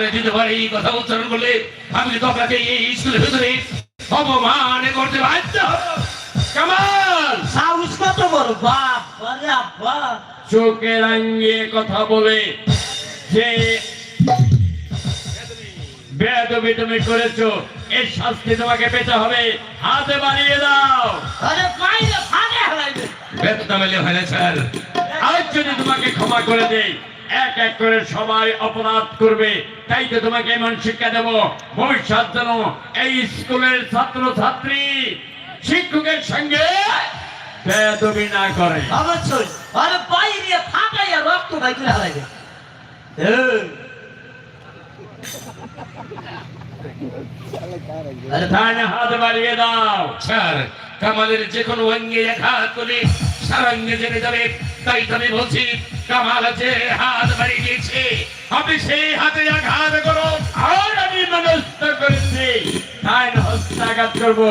আর দ্বিতীয়বার এই কথা উচ্চারণ করলে আমি তো আপনাকে এই স্কুলের ভিতরে অপমান করতে বাধ্য হব। কামাল সাহস কত বড় বাপ আরে আব্বা চোখে রাঙিয়ে কথা বলে যে বেয়াদবি তুমি করেছো এর শাস্তি তোমাকে পেতে হবে। হাতে বাড়িয়ে দাও। আরে পাইলে ফাটে হলাইবে বেতন মেলে হয় স্যার। আজ যদি তোমাকে ক্ষমা করে দেই এক এক করে সবাই অপরাধ করবে, তাই তো তোমাকে এমন শিক্ষা দেব ভবিষ্যৎ যেন এই স্কুলের ছাত্র ছাত্রী শিক্ষকের সঙ্গে বেয়াদবি না করে। অবশ্যই আরে বাইরে ফাটাইয়া রক্ত ভাই করে হলাইবে আরে থানে হাত বাড়িয়ে দাও। স্যার কামালের যে কোনো অঙ্গে আঘাত করে সারাঙ্গে জেনে যাবে, তাই তো আমি বলছি কামাল যে হাত বাড়িয়ে দিয়েছে আপনি সেই হাতে আঘাত করো। আর আমি মনস্থ করেছি তাই হস্তাঘাত করবো।